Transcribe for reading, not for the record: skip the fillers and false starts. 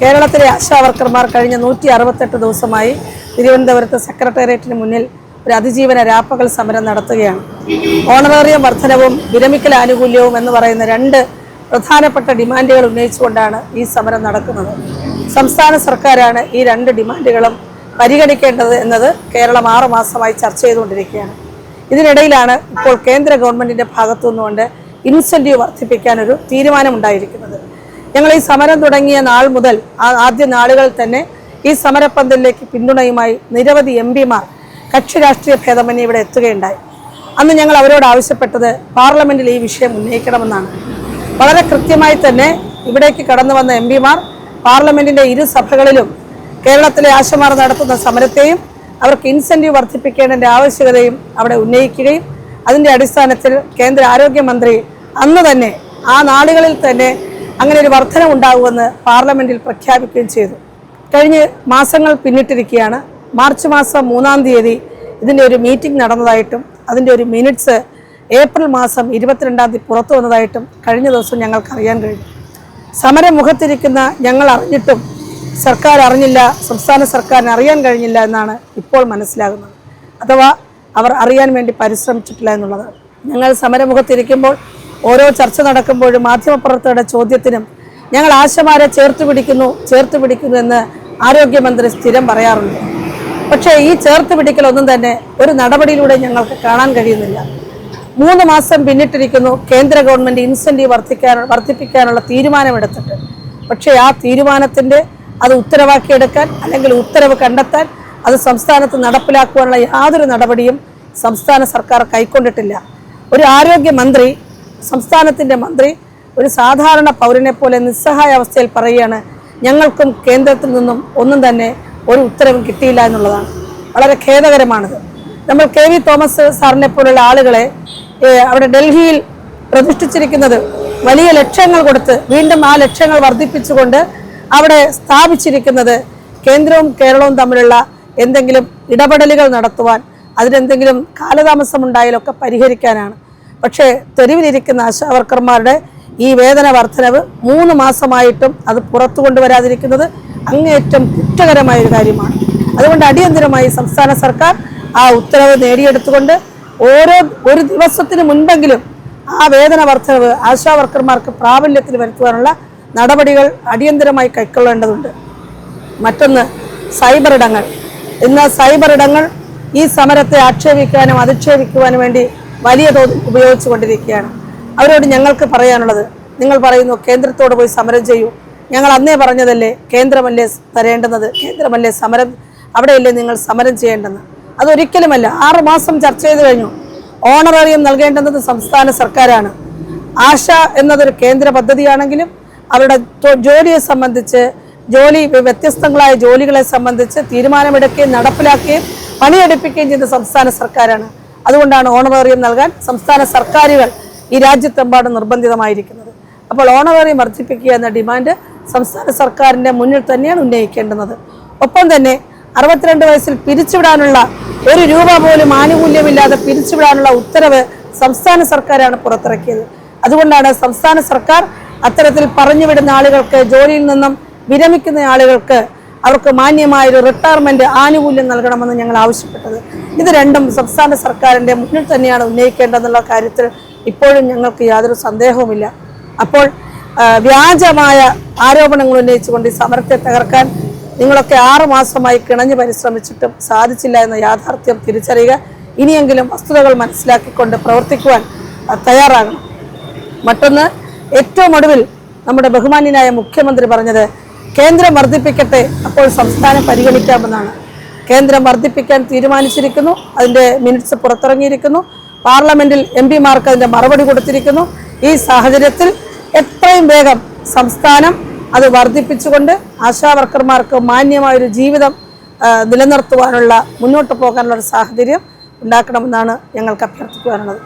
കേരളത്തിലെ ആശാവർക്കർമാർ കഴിഞ്ഞ 168 ദിവസമായി തിരുവനന്തപുരത്ത് സെക്രട്ടേറിയറ്റിന് മുന്നിൽ ഒരു അതിജീവന രാപ്പകൽ സമരം നടത്തുകയാണ്. ഓണറേറിയം വർധനവും വിരമിക്കൽ ആനുകൂല്യവും എന്ന് പറയുന്ന രണ്ട് പ്രധാനപ്പെട്ട ഡിമാൻഡുകൾ ഉന്നയിച്ചുകൊണ്ടാണ് ഈ സമരം നടക്കുന്നത്. സംസ്ഥാന സർക്കാരാണ് ഈ രണ്ട് ഡിമാൻഡുകളും പരിഗണിക്കേണ്ടത് എന്നത് കേരളം 6 മാസമായി ചർച്ച ചെയ്തുകൊണ്ടിരിക്കുകയാണ്. ഇതിനിടയിലാണ് ഇപ്പോൾ കേന്ദ്ര ഗവൺമെന്റിന്റെ ഭാഗത്തു നിന്നുകൊണ്ട് ഇൻസെന്റീവ് വർദ്ധിപ്പിക്കാനൊരു തീരുമാനമുണ്ടായിരിക്കുന്നത്. ഞങ്ങൾ ഈ സമരം തുടങ്ങിയ നാൾ മുതൽ ആദ്യ നാളുകളിൽ തന്നെ ഈ സമരപ്പന്തലിലേക്ക് പിന്തുണയുമായി നിരവധി എംപിമാർ കക്ഷി രാഷ്ട്രീയ ഭേദമന്യേ ഇവിടെ എത്തുകയുണ്ടായി. അന്ന് ഞങ്ങൾ അവരോട് ആവശ്യപ്പെട്ടത് പാർലമെന്റിൽ ഈ വിഷയം ഉന്നയിക്കണമെന്നാണ്. വളരെ കൃത്യമായി തന്നെ ഇവിടേക്ക് കടന്നു വന്ന എംപിമാർ പാർലമെന്റിന്റെ ഇരു സഭകളിലും കേരളത്തിലെ ആശമാർ നടത്തുന്ന സമരത്തെയും അവർക്ക് ഇൻസെന്റീവ് വർദ്ധിപ്പിക്കേണ്ടതിന്റെ ആവശ്യകതയും അവിടെ ഉന്നയിക്കുകയും അതിന്റെ അടിസ്ഥാനത്തിൽ കേന്ദ്ര ആരോഗ്യമന്ത്രി അന്ന് തന്നെ ആ നാളുകളിൽ തന്നെ അങ്ങനെ ഒരു വർധന ഉണ്ടാകുമെന്ന് പാർലമെന്റിൽ പ്രഖ്യാപിക്കുകയും ചെയ്തു. കഴിഞ്ഞ മാസങ്ങൾ പിന്നിട്ടിരിക്കുകയാണ്. മാർച്ച് മാസം 3-ാം തീയതി ഇതിൻ്റെ ഒരു മീറ്റിംഗ് നടന്നതായിട്ടും അതിൻ്റെ ഒരു മിനിറ്റ്സ് ഏപ്രിൽ മാസം 22-ാം തീയതി പുറത്തു വന്നതായിട്ടും കഴിഞ്ഞ ദിവസം ഞങ്ങൾക്ക് അറിയാൻ കഴിഞ്ഞു. സമരമുഖത്തിരിക്കുന്ന ഞങ്ങൾ അറിഞ്ഞിട്ടും സർക്കാർ അറിഞ്ഞില്ല, സംസ്ഥാന സർക്കാരിന് അറിയാൻ കഴിഞ്ഞില്ല എന്നാണ് ഇപ്പോൾ മനസ്സിലാകുന്നത്. അഥവാ അവർ അറിയാൻ വേണ്ടി പരിശ്രമിച്ചിട്ടില്ല എന്നുള്ളതാണ്. ഞങ്ങൾ സമരമുഖത്തിരിക്കുമ്പോൾ ഓരോ ചർച്ച നടക്കുമ്പോഴും മാധ്യമപ്രവർത്തകരുടെ ചോദ്യത്തിനും ഞങ്ങൾ ആശമാരെ ചേർത്ത് പിടിക്കുന്നു എന്ന് ആരോഗ്യമന്ത്രി സ്ഥിരം പറയാറുണ്ട്. പക്ഷേ ഈ ചേർത്ത് പിടിക്കലൊന്നും തന്നെ ഒരു നടപടിയിലൂടെ ഞങ്ങൾക്ക് കാണാൻ കഴിയുന്നില്ല. 3 മാസം പിന്നിട്ടിരിക്കുന്നു കേന്ദ്ര ഗവൺമെന്റ് ഇൻസെന്റീവ് വർദ്ധിപ്പിക്കാനുള്ള തീരുമാനമെടുത്തിട്ട്. പക്ഷേ ആ തീരുമാനത്തിന്റെ അത് ഉത്തരവാക്കിയെടുക്കാൻ അല്ലെങ്കിൽ ഉത്തരവ് കണ്ടെത്താൻ അത് സംസ്ഥാനത്ത് നടപ്പിലാക്കുവാനുള്ള യാതൊരു നടപടിയും സംസ്ഥാന സർക്കാർ കൈക്കൊണ്ടിട്ടില്ല. ഒരു ആരോഗ്യമന്ത്രി, സംസ്ഥാനത്തിൻ്റെ മന്ത്രി ഒരു സാധാരണ പൗരനെ പോലെ നിസ്സഹായ അവസ്ഥയിൽ പറയുകയാണ്, ഞങ്ങൾക്കും കേന്ദ്രത്തിൽ നിന്നും ഒന്നും തന്നെ ഒരു ഉത്തരവും കിട്ടിയില്ല എന്നുള്ളതാണ്. വളരെ ഖേദകരമാണിത്. നമ്മൾ KV തോമസ് സാറിനെ പോലുള്ള ആളുകളെ അവിടെ ഡൽഹിയിൽ പ്രതിഷ്ഠിച്ചിരിക്കുന്നത് വലിയ ലക്ഷ്യങ്ങൾ കൊടുത്ത് വീണ്ടും ആ ലക്ഷ്യങ്ങൾ വർദ്ധിപ്പിച്ചുകൊണ്ട് അവിടെ സ്ഥാപിച്ചിരിക്കുന്നത് കേന്ദ്രവും കേരളവും തമ്മിലുള്ള എന്തെങ്കിലും ഇടപെടലുകൾ നടത്തുവാൻ, അതിനെന്തെങ്കിലും കാലതാമസം ഉണ്ടായാലൊക്കെ പരിഹരിക്കാനാണ്. പക്ഷേ തെരുവിലിരിക്കുന്ന ആശാവർക്കർമാരുടെ ഈ വേതന വർധനവ് 3 മാസമായിട്ടും അത് പുറത്തു കൊണ്ടുവരാതിരിക്കുന്നത് അങ്ങേയറ്റം കുറ്റകരമായൊരു കാര്യമാണ്. അതുകൊണ്ട് അടിയന്തരമായി സംസ്ഥാന സർക്കാർ ആ ഉത്തരവ് നേടിയെടുത്തുകൊണ്ട് ഒരു ദിവസത്തിന് മുൻപെങ്കിലും ആ വേതന വർധനവ് ആശാവർക്കർമാർക്ക് പ്രാബല്യത്തിൽ വരുത്തുവാനുള്ള നടപടികൾ അടിയന്തരമായി കൈക്കൊള്ളേണ്ടതുണ്ട്. മറ്റൊന്ന് സൈബർ ഇടങ്ങൾ. ഇന്ന് സൈബർ ഇടങ്ങൾ ഈ സമരത്തെ ആക്ഷേപിക്കാനും അധിക്ഷേപിക്കുവാനും വേണ്ടി വലിയ തോതിൽ ഉപയോഗിച്ചു കൊണ്ടിരിക്കുകയാണ്. അവരോട് ഞങ്ങൾക്ക് പറയാനുള്ളത്, നിങ്ങൾ പറയുന്നു കേന്ദ്രത്തോട് പോയി സമരം ചെയ്യൂ. ഞങ്ങൾ അന്നേ പറഞ്ഞതല്ലേ കേന്ദ്രമല്ലേ തരേണ്ടുന്നത്, കേന്ദ്രമല്ലേ സമരം, അവിടെയല്ലേ നിങ്ങൾ സമരം ചെയ്യേണ്ടെന്ന്. അതൊരിക്കലുമല്ല. 6 മാസം ചർച്ച ചെയ്ത് കഴിഞ്ഞു. ഓണറേറിയം നൽകേണ്ടുന്നത് സംസ്ഥാന സർക്കാരാണ്. ആശ എന്നതൊരു കേന്ദ്ര പദ്ധതിയാണെങ്കിലും അവരുടെ ജോലിയെ സംബന്ധിച്ച് വ്യത്യസ്തങ്ങളായ ജോലികളെ സംബന്ധിച്ച് തീരുമാനമെടുക്കുകയും നടപ്പിലാക്കുകയും പണിയെടുപ്പിക്കുകയും ചെയ്യുന്ന സംസ്ഥാന സർക്കാരാണ്. അതുകൊണ്ടാണ് ഓണറേറിയം നൽകാൻ സംസ്ഥാന സർക്കാരുകൾ ഈ രാജ്യത്തെമ്പാടും നിർബന്ധിതമായിരിക്കുന്നത്. അപ്പോൾ ഓണറേറിയം വർദ്ധിപ്പിക്കുക എന്ന ഡിമാൻഡ് സംസ്ഥാന സർക്കാരിൻ്റെ മുന്നിൽ തന്നെയാണ് ഉന്നയിക്കേണ്ടുന്നത്. ഒപ്പം തന്നെ 62 വയസ്സിൽ പിരിച്ചുവിടാനുള്ള ₹1 പോലും ആനുകൂല്യമില്ലാതെ പിരിച്ചുവിടാനുള്ള ഉത്തരവ് സംസ്ഥാന സർക്കാരാണ് പുറത്തിറക്കിയത്. അതുകൊണ്ടാണ് സംസ്ഥാന സർക്കാർ അത്തരത്തിൽ പറഞ്ഞുവിടുന്ന ആളുകൾക്ക്, ജോലിയിൽ നിന്നും വിരമിക്കുന്ന ആളുകൾക്ക് അവർക്ക് മാന്യമായൊരു റിട്ടയർമെന്റ് ആനുകൂല്യം നൽകണമെന്ന് ഞങ്ങൾ ആവശ്യപ്പെട്ടത്. ഇത് രണ്ടും സംസ്ഥാന സർക്കാരിൻ്റെ മുന്നിൽ തന്നെയാണ് ഉന്നയിക്കേണ്ടതെന്നുള്ള കാര്യത്തിൽ ഇപ്പോഴും ഞങ്ങൾക്ക് യാതൊരു സന്ദേഹവുമില്ല. അപ്പോൾ വ്യാജമായ ആരോപണങ്ങൾ ഉന്നയിച്ചുകൊണ്ട് ഈ സമരത്തെ തകർക്കാൻ നിങ്ങളൊക്കെ 6 മാസമായി കിണഞ്ഞു പരിശ്രമിച്ചിട്ടും സാധിച്ചില്ല എന്ന യാഥാർത്ഥ്യം തിരിച്ചറിയുക. ഇനിയെങ്കിലും വസ്തുതകൾ മനസ്സിലാക്കിക്കൊണ്ട് പ്രവർത്തിക്കുവാൻ തയ്യാറാകണം. മറ്റൊന്ന്, ഏറ്റവും ഒടുവിൽ നമ്മുടെ ബഹുമാന്യനായ മുഖ്യമന്ത്രി പറഞ്ഞത് കേന്ദ്രം വർദ്ധിപ്പിക്കട്ടെ, അപ്പോൾ സംസ്ഥാനം പരിഗണിക്കാമെന്നാണ്. കേന്ദ്രം വർദ്ധിപ്പിക്കാൻ തീരുമാനിച്ചിരിക്കുന്നു. അതിൻ്റെ മിനിറ്റ്സ് പുറത്തിറങ്ങിയിരിക്കുന്നു. പാർലമെന്റിൽ എംപിമാർക്ക് അതിൻ്റെ മറുപടി കൊടുത്തിരിക്കുന്നു. ഈ സാഹചര്യത്തിൽ എത്രയും വേഗം സംസ്ഥാനം അത് വർദ്ധിപ്പിച്ചുകൊണ്ട് ആശാവർക്കർമാർക്ക് മാന്യമായൊരു ജീവിതം നിലനിർത്തുവാനുള്ള, മുന്നോട്ട് പോകാനുള്ള ഒരു സാഹചര്യം ഉണ്ടാക്കണമെന്നാണ് ഞങ്ങൾക്ക് അഭ്യർത്ഥിക്കുവാനുള്ളത്.